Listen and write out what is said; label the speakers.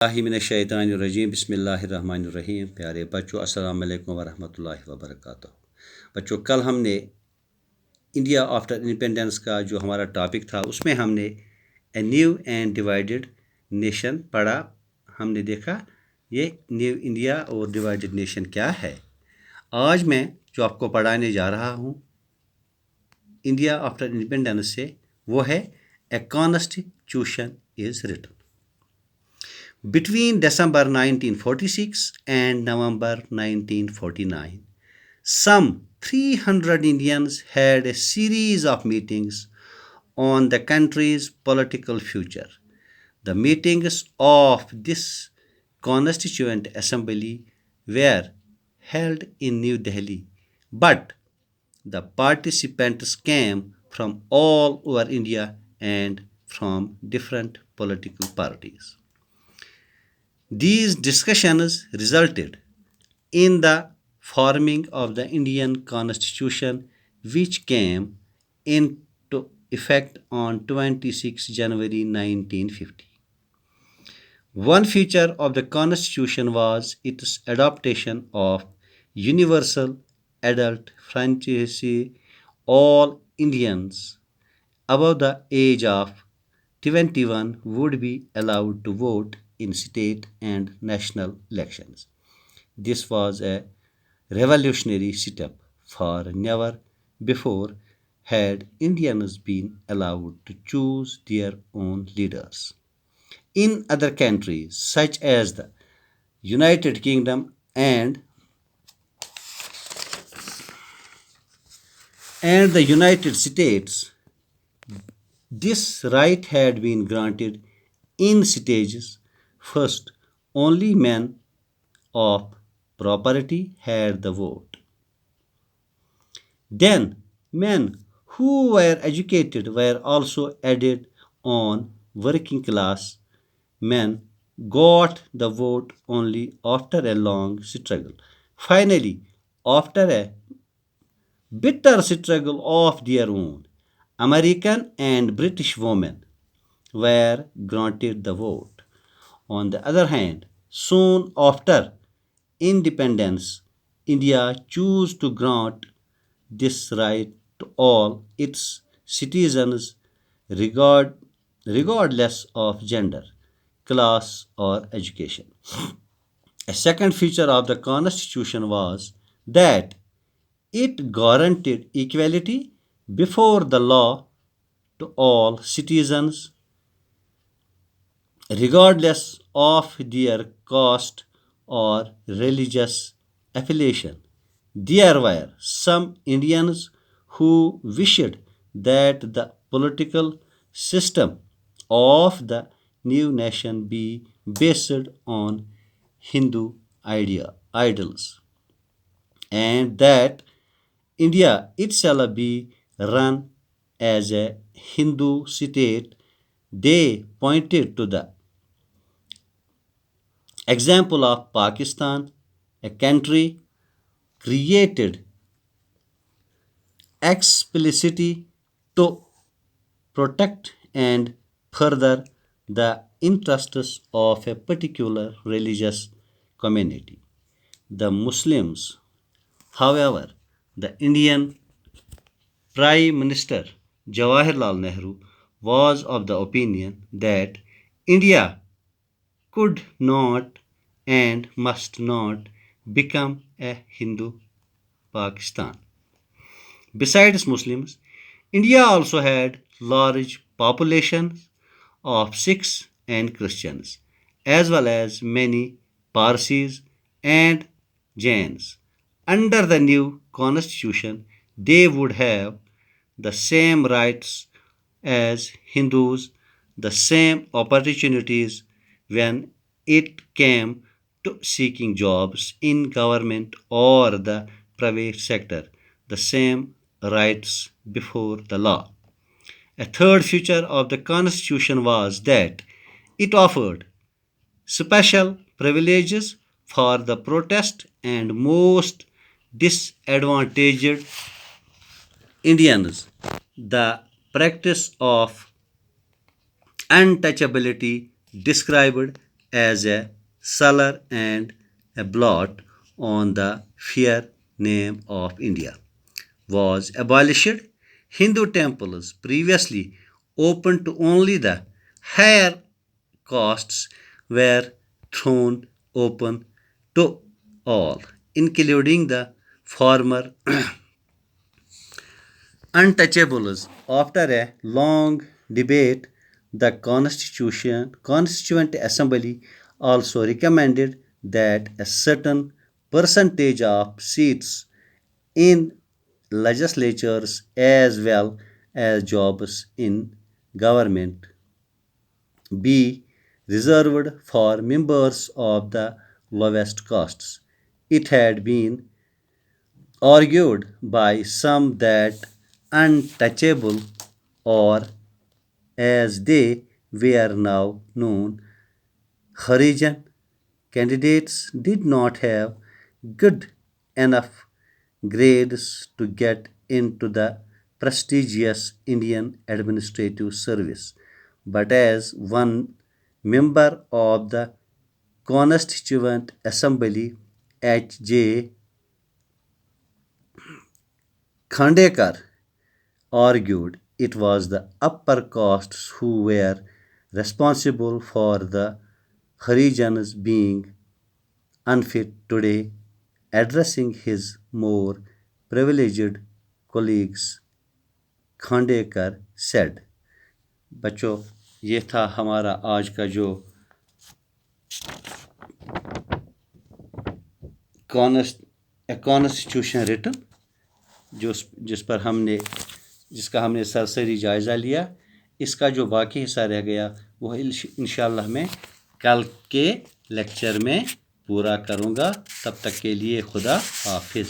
Speaker 1: बिस्मिल्लाहिर्रहमानिर्रहीम बिस्मिल्लाहिर्रहमानिर्रहीम। प्यारे बच्चों, अस्सलाम वालेकुम वरहमतुल्लाहि वबरकातुहू। बच्चों, कल हमने इंडिया आफ्टर इंडिपेंडेंस का जो हमारा टॉपिक था उसमें हमने a new and divided nation पढ़ा। हमने देखा ये न्यू इंडिया और डिवाइडेड नेशन क्या है। आज मैं जो आपको पढ़ाने जा रहा हूँ इंडिया आफ्टर इंडिपेंडेंस से, वो है a constitution is written between December 1946 and November 1949. Some 300 Indians had a series of meetings on the country's political future. The meetings of this Constituent Assembly were held in New Delhi, but the participants came from all over India and from different political parties. These discussions resulted in the forming of the Indian Constitution, which came into effect on 26 January 1950. One feature of the Constitution was its adoption of universal adult suffrage. All Indians above the age of 21 would be allowed to vote in state and national elections. This was a revolutionary step, for never before had Indians been allowed to choose their own leaders. In other countries, such as the United Kingdom and the United States, this right had been granted in stages. First, only men of property had the vote. Then, men who were educated were also added on. Working class men got the vote only after a long struggle. Finally, after a bitter struggle of their own, American and British women were granted the vote. On the other hand, soon after independence, India chose to grant this right to all its citizens regardless of gender, class, or education. A second feature of the Constitution was that it guaranteed equality before the law to all citizens, regardless of their caste or religious affiliation. There were some Indians who wished that the political system of the new nation be based on Hindu idols, and that India itself be run as a Hindu state. They pointed to the example of Pakistan, a country created explicitly to protect and further the interests of a particular religious community, the Muslims. However, the Indian Prime Minister Jawaharlal Nehru was of the opinion that India could not and must not become a Hindu Pakistan. Besides Muslims, India also had large populations of Sikhs and Christians, as well as many Parsis and Jains. Under the new constitution, they would have the same rights as Hindus, the same opportunities when it came to seeking jobs in government or the private sector, the same rights before the law. A third feature of the Constitution was that it offered special privileges for the protest and most disadvantaged Indians. The practice of untouchability described as a sulur and a blot on the fair name of India, was abolished. Hindu temples, previously open to only the higher castes, were thrown open to all, including the former untouchables. After a long debate, the Constituent Assembly also recommended that a certain percentage of seats in legislatures as well as jobs in government be reserved for members of the lowest castes. It had been argued by some that untouchable, or as they were now known, Harijan candidates, did not have good enough grades to get into the prestigious Indian administrative service. But as one member of the Constituent Assembly, H.J. Khandekar, argued, it was the upper castes who were responsible for the Harijans being unfit today. Addressing his more privileged colleagues, Khandekar said, बच्चों, ये था हमारा आज का जो constitution written जिसका हमने सरसरी जायज़ा लिया। इसका जो बाकी हिस्सा रह गया वो इंशाल्लाह मैं कल के लेक्चर में पूरा करूँगा। तब तक के लिए खुदा हाफिज़।